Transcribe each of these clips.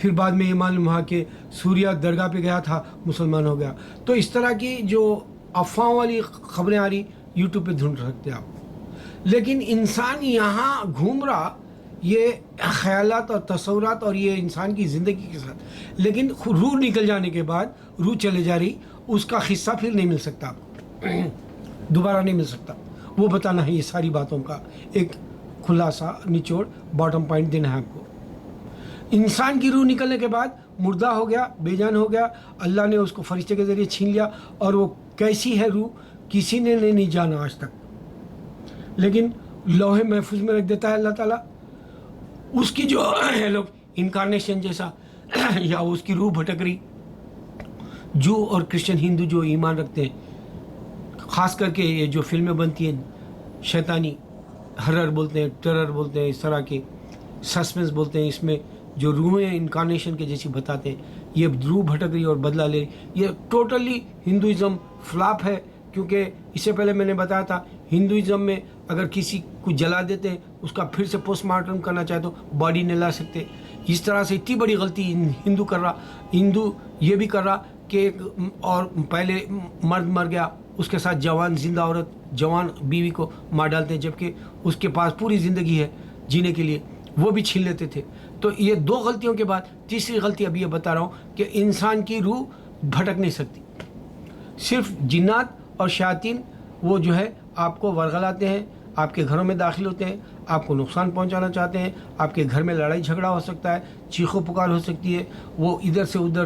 پھر بعد میں یہ معلوم ہوا کہ سوریہ درگاہ پہ گیا تھا، مسلمان ہو گیا. تو اس طرح کی جو افواہوں والی خبریں آ رہی یوٹیوب پہ ڈھونڈ سکتے آپ. لیکن انسان یہاں گھوم رہا یہ خیالات اور تصورات اور یہ انسان کی زندگی کے ساتھ، لیکن روح نکل جانے کے بعد روح چلے جا رہی، اس کا حصہ پھر نہیں مل سکتا آپ کو، دوبارہ نہیں مل سکتا. وہ بتانا ہے یہ ساری باتوں کا ایک خلاصہ، نچوڑ، باٹم پوائنٹ دینا ہے آپ کو. انسان کی روح نکلنے کے بعد مردہ ہو گیا، بے جان ہو گیا، اللہ نے اس کو فرشتے کے ذریعے چھین لیا، اور وہ کیسی ہے روح کسی نے نہیں جانا آج تک. لیکن لوح محفوظ میں رکھ دیتا ہے اللہ تعالیٰ. اس کی جو لوگ انکارنیشن جیسا یا اس کی روح بھٹک رہی، جو اور کرسچن ہندو جو ایمان رکھتے ہیں، خاص کر کے یہ جو فلمیں بنتی ہیں شیطانی، ہرر بولتے ہیں، ٹرر بولتے ہیں، اس طرح کے سسپنس بولتے ہیں، اس میں جو روحیں انکارنیشن کے جیسی بتاتے ہیں، یہ روح بھٹک رہی اور بدلہ لے رہی. یہ ٹوٹلی ہندوازم فلاپ ہے. کیونکہ اس سے پہلے میں نے بتایا تھا ہندوازم میں اگر کسی کو جلا دیتے ہیں اس کا پھر سے پوسٹ مارٹم کرنا چاہے تو باڈی نہیں لا سکتے. اس طرح سے اتنی بڑی غلطی ہندو کر رہا. ہندو یہ بھی کر رہا کہ ایک اور پہلے مرد مر گیا، اس کے ساتھ جوان زندہ عورت، جوان بیوی کو مار ڈالتے ہیں، جبکہ اس کے پاس پوری زندگی ہے جینے کے لیے، وہ بھی چھین لیتے تھے. تو یہ دو غلطیوں کے بعد تیسری غلطی ابھی یہ بتا رہا ہوں کہ انسان کی روح بھٹک نہیں سکتی. صرف جنات اور شیاطین وہ جو ہے آپ کو ورغلاتے ہیں، آپ کے گھروں میں داخل ہوتے ہیں، آپ کو نقصان پہنچانا چاہتے ہیں، آپ کے گھر میں لڑائی جھگڑا ہو سکتا ہے، چیخ و پکار ہو سکتی ہے. وہ ادھر سے ادھر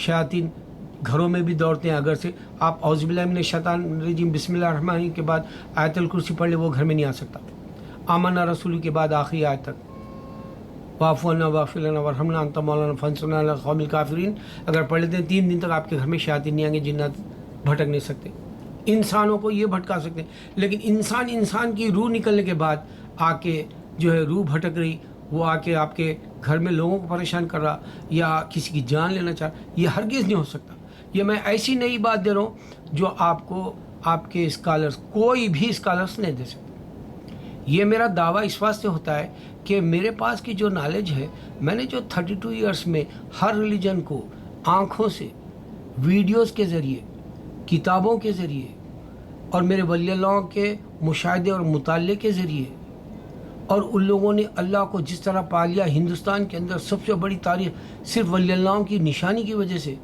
شیاطین گھروں میں بھی دوڑتے ہیں. اگر سے آپ اعوذ باللہ من الشیطان الرجیم بسم اللہ الرحمن الرحیم کے بعد آیت الکرسی پڑھ لے، وہ گھر میں نہیں آ سکتا. آمنا رسول کے بعد آخری آیت تک واعف عنا واغفر لنا وارحمنا انت مولانا فانصرنا علی القوم الکافرین اگر پڑھ لیتے ہیں 3 دن تک آپ کے گھر میں شیاطین نہیں آئیں گے، جنات بھٹک نہیں سکتے. انسانوں کو یہ بھٹکا سکتے ہیں، لیکن انسان کی روح نکلنے کے بعد آ کے جو ہے روح بھٹک رہی، وہ آ کے آپ کے گھر میں لوگوں کو پریشان کر رہا یا کسی کی جان لینا چاہ رہا، یہ ہرگز نہیں ہو سکتا. یہ میں ایسی نئی بات دے رہا ہوں جو آپ کو آپ کے اسکالرس، کوئی بھی اسکالرس نہیں دے سکتے. یہ میرا دعویٰ اس واسطے ہوتا ہے کہ میرے پاس کی جو نالج ہے، میں نے جو 32 ایئرس میں ہر ریلیجن کو آنکھوں سے، ویڈیوز کے ذریعے، کتابوں کے ذریعے اور میرے ولی اللہ کے مشاہدے اور مطالعے کے ذریعے، اور ان لوگوں نے اللہ کو جس طرح پا لیا، ہندوستان کے اندر سب سے بڑی تاریخ صرف ولی اللہ کی نشانی کی وجہ سے.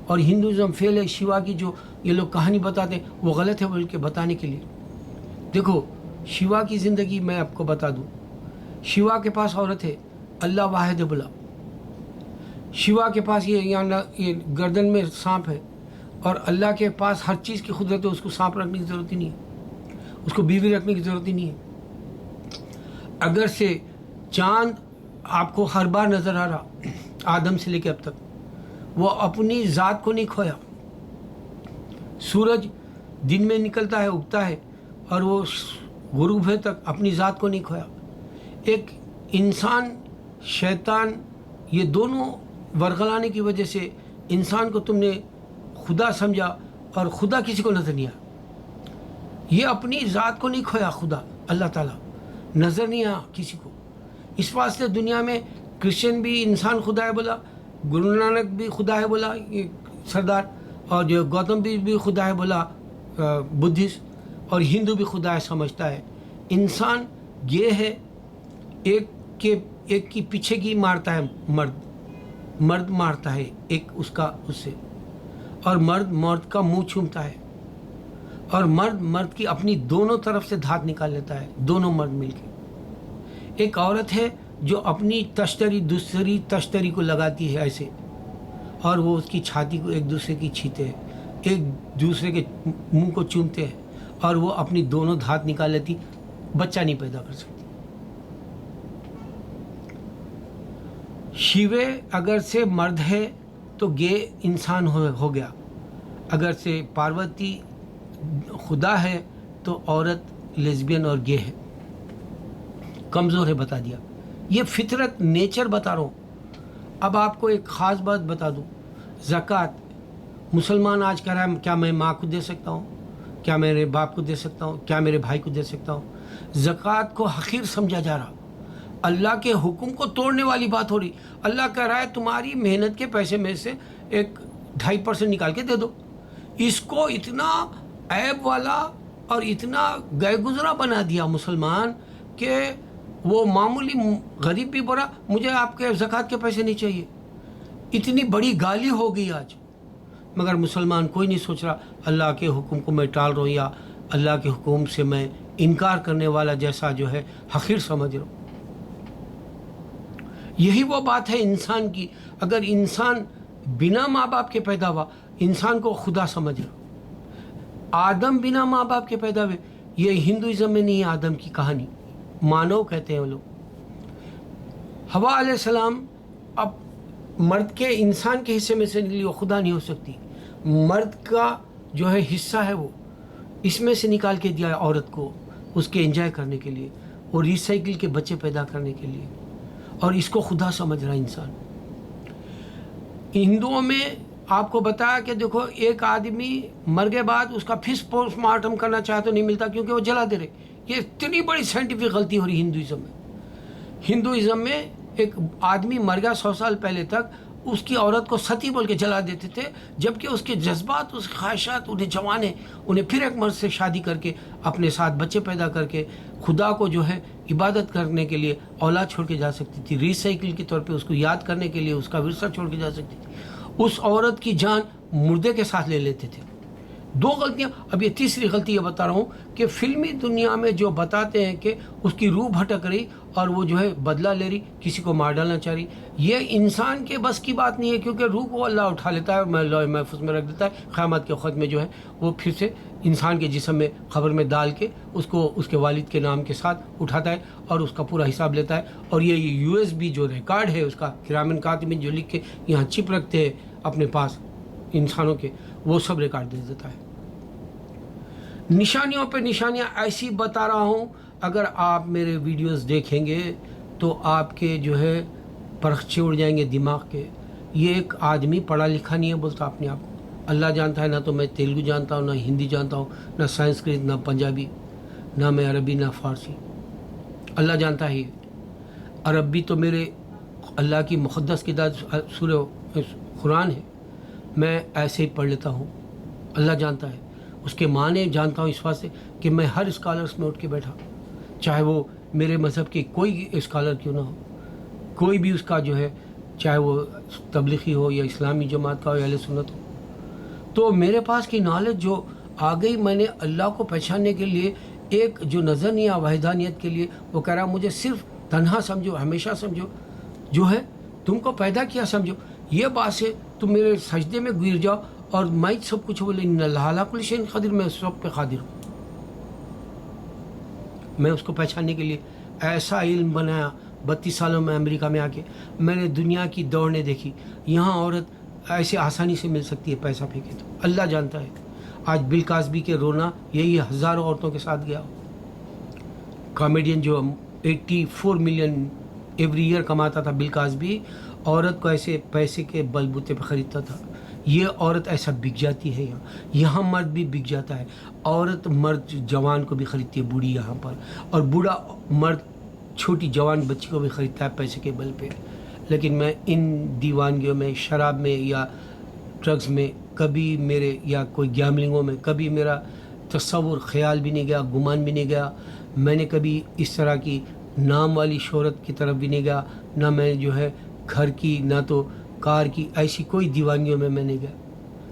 اور ہندوازم فیل ہے، شیوا کی جو یہ لوگ کہانی بتاتے ہیں وہ غلط ہے بول کے بتانے کے لیے. دیکھو شیوا کی زندگی میں آپ کو بتا دوں. شیوا کے پاس عورت ہے، اللہ واحد بلا. شیوا کے پاس یہ گردن میں سانپ ہے، اور اللہ کے پاس ہر چیز کی قدرت ہے، اس کو سانپ رکھنے کی ضرورت ہی نہیں ہے، اس کو بیوی رکھنے کی ضرورت ہی نہیں ہے. اگر سے چاند آپ کو ہر بار نظر آ رہا آدم سے لے کے اب تک، وہ اپنی ذات کو نہیں کھویا. سورج دن میں نکلتا ہے، اگتا ہے، اور وہ غروب ہے تک اپنی ذات کو نہیں کھویا. ایک انسان شیطان یہ دونوں ورغلانے کی وجہ سے انسان کو تم نے خدا سمجھا، اور خدا کسی کو نظر نہیں آیا. یہ اپنی ذات کو نہیں کھویا، خدا اللہ تعالیٰ نظر نہیں آیا کسی کو. اس واسطے دنیا میں کرسچن بھی انسان خدا ہے بولا، گرو نانک بھی خدا ہے بولا یہ سردار، اور جو گوتم بھی خدا ہے بولا بدھسٹ، اور ہندو بھی خدا ہے سمجھتا ہے. انسان یہ ہے ایک کی پیچھے کی مارتا ہے، مرد مارتا ہے ایک اس سے، اور مرد کا منہ چھومتا ہے، اور مرد کی اپنی دونوں طرف سے دھات نکال لیتا ہے، دونوں مرد مل کے. ایک عورت ہے جو اپنی تشتری دوسری تشتری کو لگاتی ہے ایسے، اور وہ اس کی چھاتی کو ایک دوسرے کی چھیتے ہیں، ایک دوسرے کے منہ کو چومتے ہیں، اور وہ اپنی دونوں دھات نکال لیتی، بچہ نہیں پیدا کر سکتی. شیوے اگر سے مرد ہے تو گے انسان ہو گیا، اگر سے پاروتی خدا ہے تو عورت لیزبین اور گے ہے، کمزور ہے، بتا دیا. یہ فطرت نیچر بتا رہا ہوں. اب آپ کو ایک خاص بات بتا دوں، زکوٰۃ مسلمان آج کہہ رہا ہے کیا میں ماں کو دے سکتا ہوں، کیا میرے باپ کو دے سکتا ہوں، کیا میرے بھائی کو دے سکتا ہوں. زکوٰۃ کو حقیر سمجھا جا رہا. اللہ کے حکم کو توڑنے والی بات ہو رہی. اللہ کہہ رہا ہے تمہاری محنت کے پیسے میں سے ایک 2.5% نکال کے دے دو. اس کو اتنا عیب والا اور اتنا گئے گزرا بنا دیا مسلمان کہ وہ معمولی غریب بھی بولا مجھے آپ کے زکوٰۃ کے پیسے نہیں چاہیے. اتنی بڑی گالی ہو گئی آج. مگر مسلمان کوئی نہیں سوچ رہا اللہ کے حکم کو میں ٹال رہا ہوں یا اللہ کے حکم سے میں انکار کرنے والا جیسا جو ہے حقیر سمجھ رہا ہوں. یہی وہ بات ہے انسان کی. اگر انسان بنا ماں باپ کے پیدا ہوا انسان کو خدا سمجھ رہا. آدم بنا ماں باپ کے پیدا ہوئے. یہ ہندوازم میں نہیں ہے آدم کی کہانی, مانو کہتے ہیں وہ لوگ. حوا علیہ السلام اب مرد کے انسان کے حصے میں سے نکلی, وہ خدا نہیں ہو سکتی. مرد کا جو ہے حصہ ہے وہ اس میں سے نکال کے دیا عورت کو اس کے انجوائے کرنے کے لیے اور ریسائیکل کے بچے پیدا کرنے کے لیے, اور اس کو خدا سمجھ رہا انسان. ہندوؤں میں آپ کو بتایا کہ دیکھو ایک آدمی مر کے بعد اس کا پھر پوسٹ مارٹم کرنا چاہے تو نہیں ملتا کیونکہ وہ جلا دے رہے. یہ اتنی بڑی سائنٹیفک غلطی ہو رہی ہندوازم میں. ہندوازم میں ایک آدمی مر گیا 100 سال پہلے تک اس کی عورت کو ستی بول کے جلا دیتے تھے, جبکہ اس کے جذبات اس کی خواہشات انہیں جوانے انہیں پھر ایک مرد سے شادی کر کے اپنے ساتھ بچے پیدا کر کے خدا کو جو ہے عبادت کرنے کے لیے اولاد چھوڑ کے جا سکتی تھی. ریسائیکل کے طور پہ اس کو یاد کرنے کے لیے اس کا ورثہ چھوڑ کے جا سکتی تھی. اس عورت کی جان مردے کے ساتھ لے لیتے تھے. 2 غلطیاں. اب یہ تیسری غلطی یہ بتا رہا ہوں کہ فلمی دنیا میں جو بتاتے ہیں کہ اس کی روح بھٹک رہی اور وہ جو ہے بدلہ لے رہی, کسی کو مار ڈالنا چاہ رہی, یہ انسان کے بس کی بات نہیں ہے کیونکہ روح کو اللہ اٹھا لیتا ہے اور لوح محفوظ میں رکھ دیتا ہے. قیامت کے وقت میں جو ہے وہ پھر سے انسان کے جسم میں قبر میں ڈال کے اس کو اس کے والد کے نام کے ساتھ اٹھاتا ہے اور اس کا پورا حساب لیتا ہے. اور یہ USB جو ریکارڈ ہے اس کا کرامن کاتبین جو لکھ کے یہاں چپ رکھتے ہیں اپنے پاس انسانوں کے, وہ سب ریکارڈ دے دیتا ہے. نشانیوں پہ نشانیاں ایسی بتا رہا ہوں, اگر آپ میرے ویڈیوز دیکھیں گے تو آپ کے جو ہے پرخچے اڑ جائیں گے دماغ کے. یہ ایک آدمی پڑھا لکھا نہیں ہے بولتا اپنے آپ کو. اللہ جانتا ہے نہ تو میں تیلگو جانتا ہوں, نہ ہندی جانتا ہوں, نہ سنسکرت, نہ پنجابی, نہ میں عربی, نہ فارسی. اللہ جانتا ہے. عربی تو میرے اللہ کی مقدس کتاب سورہ قرآن ہے, میں ایسے ہی پڑھ لیتا ہوں. اللہ جانتا ہے. اس کے معنی جانتا ہوں اس واسطے کہ میں ہر اسکالرس میں اٹھ کے بیٹھا, چاہے وہ میرے مذہب کے کوئی اسکالر کیوں نہ ہو, کوئی بھی اس کا جو ہے چاہے وہ تبلیغی ہو یا اسلامی جماعت کا ہو یا اہل سنت ہو, تو میرے پاس کی نالج جو آ گئی میں نے اللہ کو پہچاننے کے لیے ایک جو نظر نہیں آ وحدانیت کے لیے, وہ کہہ رہا مجھے صرف تنہا سمجھو, ہمیشہ سمجھو, جو ہے تم کو پیدا کیا سمجھو. یہ بات سے تم میرے سجدے میں گر جاؤ اور میں سب کچھ بولے ان اللہ علی کل شیء قدیر, میں سب پہ قادر ہوں. میں اس کو پہچاننے کے لیے ایسا علم بنایا. 32 سالوں میں امریکہ میں آ کے میں نے دنیا کی دوڑنے دیکھی. یہاں عورت ایسے آسانی سے مل سکتی ہے پیسہ پھینکے تو. اللہ جانتا ہے. آج بل کاسبی کے رونا یہی ہزاروں عورتوں کے ساتھ گیا. کامیڈین جو 84 ملین ایوری ایئر کماتا تھا بل کاسبی, عورت کو ایسے پیسے کے بل بوتے پہ خریدتا تھا. یہ عورت ایسا بک جاتی ہے یہاں مرد بھی بک جاتا ہے. عورت مرد جوان کو بھی خریدتی ہے بوڑھی یہاں پر, اور بوڑھا مرد چھوٹی جوان بچی کو بھی خریدتا ہے پیسے کے بل پہ. لیکن میں ان دیوانگیوں میں, شراب میں یا ڈرگز میں کبھی میرے یا کوئی گیملنگوں میں کبھی میرا تصور خیال بھی نہیں گیا, گمان بھی نہیں گیا. میں نے کبھی اس طرح کی نام والی شہرت کی طرف بھی نہیں گیا, نہ میں جو ہے گھر کی نہ تو کار کی ایسی کوئی دیوانگیوں میں نہیں گیا.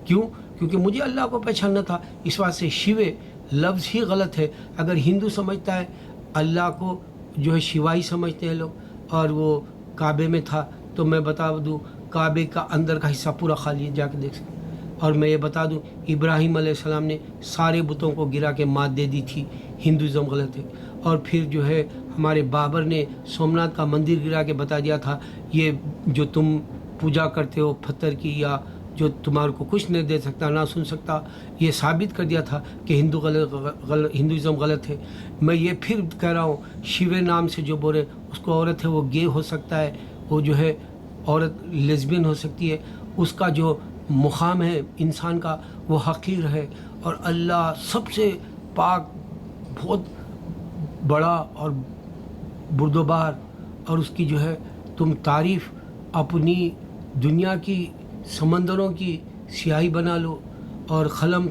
کیوں؟ کیونکہ مجھے اللہ کو پہچاننا تھا. اس واسطے شیوے لفظ ہی غلط ہے. اگر ہندو سمجھتا ہے اللہ کو جو ہے شیوائی سمجھتے ہیں لوگ, اور وہ کعبے میں تھا, تو میں بتا دوں کعبے کا اندر کا حصہ پورا خالی ہے, جا کے دیکھ سکتے. اور میں یہ بتا دوں ابراہیم علیہ السلام نے سارے بتوں کو گرا کے مات دے دی تھی. ہندوازم غلط ہے. اور پھر جو ہے ہمارے بابر نے سومناتھ کا مندر گرا کے بتا دیا تھا یہ جو تم پوجا کرتے ہو پتھر کی, یا جو تمہارے کو کچھ نہیں دے سکتا نہ سن سکتا, یہ ثابت کر دیا تھا کہ ہندوازم غلط ہے. میں یہ پھر کہہ رہا ہوں شیوے نام سے جو بولے اس کو عورت ہے وہ گے ہو سکتا ہے, وہ جو ہے عورت لیزبین ہو سکتی ہے. اس کا جو مقام ہے انسان کا وہ حقیر ہے. اور اللہ سب سے پاک, بہت بڑا اور بردبار اور اس کی جو ہے تم تعریف اپنی دنیا کی سمندروں کی سیاہی بنا لو اور قلم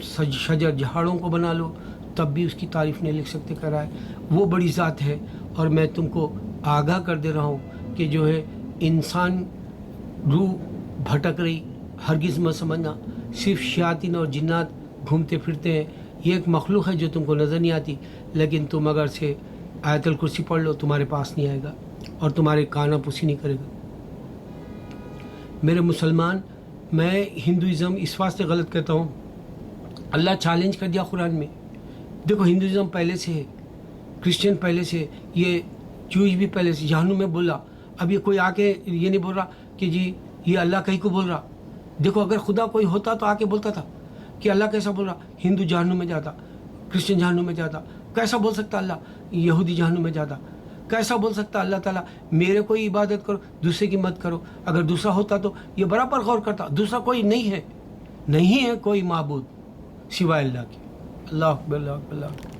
شجر جھاڑوں کو بنا لو تب بھی اس کی تعریف نہیں لکھ سکتے. کر رہا ہے وہ بڑی ذات ہے. اور میں تم کو آگاہ کر دے رہا ہوں کہ جو ہے انسان روح بھٹک رہی، ہرگز مت سمجھنا. صرف شیاطین اور جنات گھومتے پھرتے ہیں. یہ ایک مخلوق ہے جو تم کو نظر نہیں آتی، لیکن تم اگر سے آیت الکرسی پڑھ لو تمہارے پاس نہیں آئے گا اور تمہارے کانا پوسی نہیں کرے گا. میرے مسلمان، میں ہندوازم اس واسطے غلط کہتا ہوں، اللہ چیلنج کر دیا قرآن میں. دیکھو ہندوازم پہلے سے ہے، کرسچن پہلے سے، یہ جوئش بھی پہلے سے جہنم میں بولا. اب یہ کوئی آ کے یہ نہیں بول رہا کہ جی یہ اللہ کہیں کو بول رہا. دیکھو اگر خدا کوئی ہوتا تو آ کے بولتا تھا کہ اللہ کیسا بول رہا، ہندو جہنم میں جاتا، کرسچن جہنم میں جاتا. کیسا بول سکتا اللہ یہودی جہنم میں جاتا؟ کیسا بول سکتا اللہ تعالیٰ میرے کوئی عبادت کرو دوسرے کی مت کرو؟ اگر دوسرا ہوتا تو یہ برابر غور کرتا. دوسرا کوئی نہیں ہے، نہیں ہے کوئی معبود سوائے اللہ کے. اللہ اکبر، اللہ اکبر، اللہ اکبر.